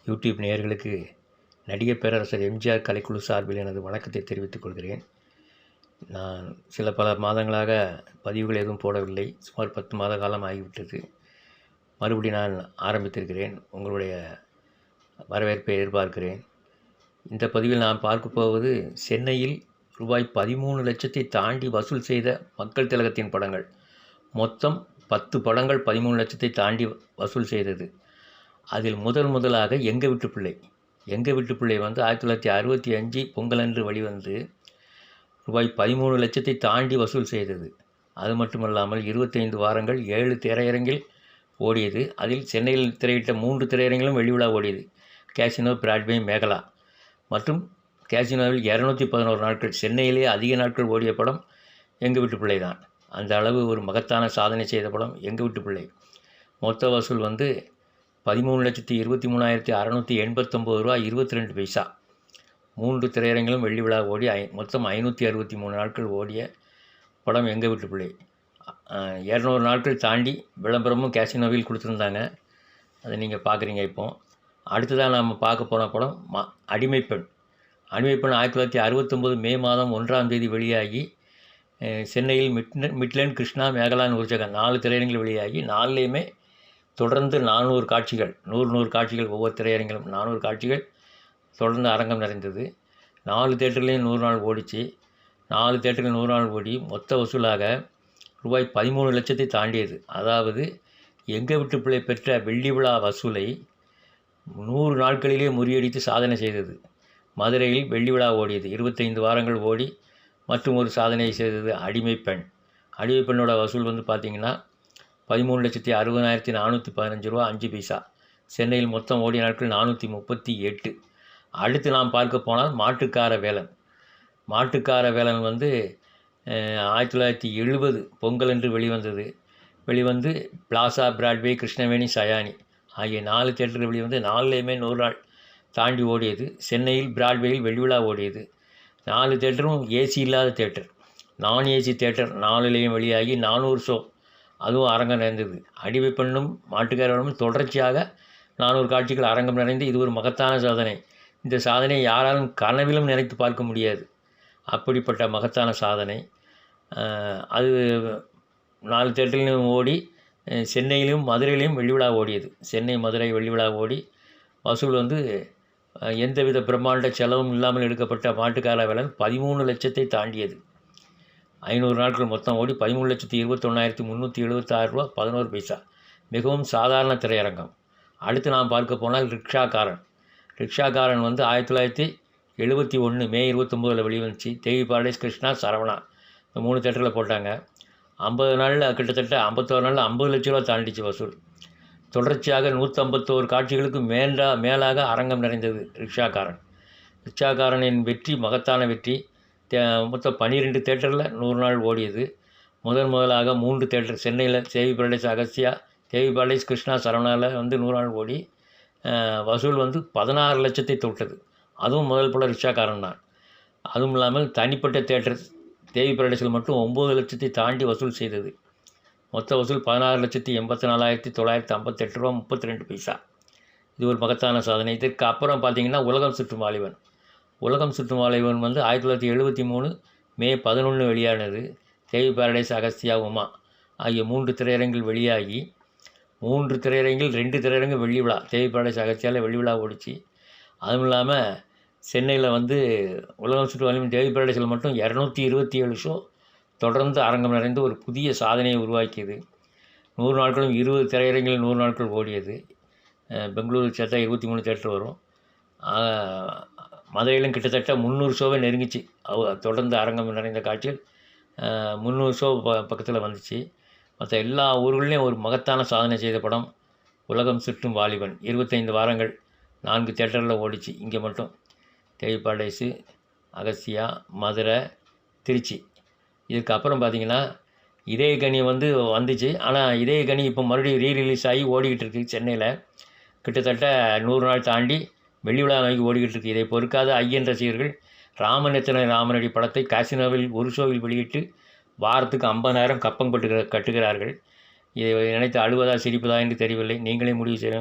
YouTube நேயர்களுக்கு நடிகர் பேரரசர் எம்ஜிஆர் கலைக்குழு சார்பில் எனது வணக்கத்தை தெரிவித்துக் கொள்கிறேன். நான் பல மாதங்களாக பதிவுகள் எதுவும் போடவில்லை. சுமார் 10 மாத காலம் ஆகிவிட்டது. மறுபடியும் நான் ஆரம்பித்திருக்கிறேன். உங்களுடைய வரவேற்பை எதிர்பார்க்கிறேன். இந்த பதிவில் நான் பார்க்க போவது சென்னையில் ரூபாய் 13 லட்சத்தை தாண்டி வசூல் செய்த மக்கள் திலகத்தின் படங்கள். மொத்தம் 10 படங்கள் 13 லட்சத்தை தாண்டி வசூல் செய்தது. அதில் முதலாக எங்கள் வீட்டு பிள்ளை. எங்கள் வீட்டு பிள்ளை வந்து 1965 பொங்கலன்று வெளிவந்து ரூபாய் 13 லட்சத்தை தாண்டி வசூல் செய்தது. அது மட்டுமல்லாமல் 25 வாரங்கள் 7 திரையரங்கில் ஓடியது. அதில் சென்னையில் திரையிட்ட 3 திரையரங்கிலும் வெள்ளி விழா ஓடியது. கேசினோ, பிராட்வே, மேகலா மற்றும் கேசினோவில் 211 நாட்கள். சென்னையிலே அதிக நாட்கள் ஓடிய படம் எங்கள் வீட்டு பிள்ளை தான். அந்த அளவு ஒரு மகத்தான சாதனை செய்த படம் எங்கள் வீட்டு பிள்ளை. மொத்த வசூல் வந்து 13,23,689 ரூபா 22 பைசா. 3 திரையரங்கிலும் வெள்ளி விழா ஓடி மொத்தம் 563 நாட்கள் ஓடிய படம் எங்கள் வீட்டு பிள்ளை. 200 நாட்கள் தாண்டி விளம்பரமும் கேசினோவில் கொடுத்துருந்தாங்க. அதை நீங்கள் பார்க்குறீங்க. இப்போது அடுத்ததாக நாம் பார்க்க போன படம் அடிமைப்பெண். அடிமைப்பெண் 1969 மே மாதம் 1ஆம் தேதி வெளியாகி சென்னையில் மிட்லேண்ட், கிருஷ்ணா, மேகலா, நூர்ஜஹான் 4 திரையரங்கில் வெளியாகி 4லேயுமே தொடர்ந்து 400 காட்சிகள், 100 காட்சிகள், ஒவ்வொரு திரையரங்கிலும் 400 காட்சிகள் தொடர்ந்து அரங்கம் நிறைந்தது. 4 தேட்டர்லேயும் 100 நாள் ஓடிச்சு. 4 தேட்டர்கள் 100 நாள் ஓடி மொத்த வசூலாக ரூபாய் 13 லட்சத்தை தாண்டியது. அதாவது எங்கள் வீட்டு பிள்ளை பெற்ற வெள்ளி விழா வசூலை 100 நாட்களிலே முறியடித்து சாதனை செய்தது. மதுரையில் வெள்ளி விழா ஓடியது. 25 வாரங்கள் ஓடி மற்றும் ஒரு சாதனையை செய்தது அடிமைப்பெண். அடிமைப்பெண்ணோட வசூல் வந்து பார்த்திங்கன்னா 13,60,415 ரூபா 5 பைசா. சென்னையில் மொத்தம் ஓடிய நாட்கள் 438. அடுத்து நாம் பார்க்க போனால் மாட்டுக்கார வேலன். மாட்டுக்கார வேலன் வந்து 1970 பொங்கல் என்று வெளிவந்து பிளாசா, பிராட்வே, கிருஷ்ணவேணி, சயானி ஆகிய 4 தேட்டர்கள் வெளிவந்து 4லேயுமே 100 நாள் தாண்டி ஓடியது. சென்னையில் பிராட்வேயில் வெள்ளி விழா ஓடியது. 4 தேட்டரும் ஏசி இல்லாத தேட்டர். நான் ஏசி தேட்டர் 4லேயும் வெளியாகி 400 ஷோ அதுவும் அரங்கம் நிறைந்தது. அடிமைப்பெண்ணும் மாட்டுக்காரனும் தொடர்ச்சியாக 400 காட்சிகள் அரங்கம் நிறைந்து இது ஒரு மகத்தான சாதனை. இந்த சாதனையை யாராலும் கனவிலும் நினைத்து பார்க்க முடியாது. அப்படிப்பட்ட மகத்தான சாதனை. அது 4 தேட்டரிலும் ஓடி சென்னையிலும் மதுரையிலையும் வெள்ளி விழா ஓடியது. சென்னை, மதுரை வெள்ளி விழா ஓடி வசூல் வந்து எந்தவித பிரம்மாண்ட செலவும் இல்லாமல் எடுக்கப்பட்ட மாட்டுக்கார வேலன் 13 லட்சத்தை தாண்டியது. 500 நாட்கள் மொத்தம் ஓடி 13,21,376 ரூபா 11 பைசா. மிகவும் சாதாரண திரையரங்கம். அடுத்து நாம் பார்க்க போனால் ரிக்ஷாக்காரன். ரிக்ஷாக்காரன் வந்து 1971 மே 29 வெளிவந்துச்சு. தேவி பாரடைஸ், கிருஷ்ணா, சரவணா இந்த 3 தேட்டரில் போட்டாங்க. 50 நாளில் கிட்டத்தட்ட 51 நாளில் 50 லட்ச ரூபா தாண்டிச்சு வசூல். தொடர்ச்சியாக 151 காட்சிகளுக்கு மேலாக அரங்கம் நிறைந்தது ரிக்ஷாக்காரன். ரிக்ஷாக்காரனின் வெற்றி மகத்தான வெற்றி. மொத்தம் 12 தேட்டரில் 100 நாள் ஓடியது. முதலாக 3 தேட்டர் சென்னையில் தேவி பாரடைஸ், அகஸ்தியா, தேவி பாரடைஸ், கிருஷ்ணா, சரவணாவில் வந்து 100 நாள் ஓடி வசூல் வந்து 16 லட்சத்தை தொட்டது. அதுவும் முதல் படம் ரிக்ஷாக்காரன் தான். அதுவும் இல்லாமல் தனிப்பட்ட தேட்டர் தேவி பாரடைஸில் மட்டும் 9 லட்சத்தை தாண்டி வசூல் செய்தது. மொத்த வசூல் 16,84,958 ரூபா 32 பைசா. இது ஒரு மகத்தான சாதனை. இதற்கு அப்புறம் பார்த்திங்கன்னா உலகம் சுற்றும் வாலிபன். உலகம் சுற்றும் வாலிபன் வந்து 1973 மே 11 வெளியானது. தேவி பாரடைஸ், அகஸ்தியா, உமா ஆகிய 3 திரையரங்கில் வெளியாகி 3 திரையரங்கில் 2 திரையரங்கு வெள்ளி விழா. தேவி பாரடைஸ், அகஸ்தியாவில் வெள்ளி விழா ஓடிச்சு. அதுவும் இல்லாமல் சென்னையில் வந்து உலகம் சுற்றும் வாலிபன் தேவி பாரடைஸில் மட்டும் 227 ஷோ தொடர்ந்து அரங்கம் நிறைந்து ஒரு புதிய சாதனையை உருவாக்கியது. 100 நாட்களும் 20 திரையரங்கில் 100 நாட்கள் ஓடியது. பெங்களூரு சேர்த்தா 23 தேட்டர் வரும். மதுரையிலும் கிட்டத்தட்ட 300 ஷோவை நெருங்கிச்சு. தொடர்ந்து அரங்கம் நிறைந்த காட்சிகள் 300 ஷோ பக்கத்தில் வந்துச்சு. மற்ற எல்லா ஊர்களையும் ஒரு மகத்தான சாதனை செய்த படம் உலகம் சுற்றும் வாலிபன். 25 வாரங்கள் 4 தேட்டரில் ஓடிச்சு. இங்கே மட்டும் தேவி பாரடைஸு, அகஸ்தியா, மதுரை, திருச்சி. இதுக்கப்புறம் பார்த்திங்கன்னா இதயக்கனி வந்துச்சு. ஆனால் இதயக்கனி இப்போ மறுபடியும் ரீரிலீஸ் ஆகி ஓடிக்கிட்டு இருக்குது சென்னையில். கிட்டத்தட்ட 100 நாள் தாண்டி வெள்ளி விழா நோக்கி ஓடிக்கிட்டு இருக்குது. இதை பொறுக்காத ஐயன் ரசிகர்கள் ராமன் எத்தனை ராமனடி படத்தை காசினோவில் ஒரு ஷோவில் வெளியிட்டு வாரத்துக்கு 50,000 கப்பம் கட்டுகிறார்கள். இதை நினைத்து அழுவதா சிரிப்பதா என்று தெரியவில்லை. நீங்களே முடிவு செய்ய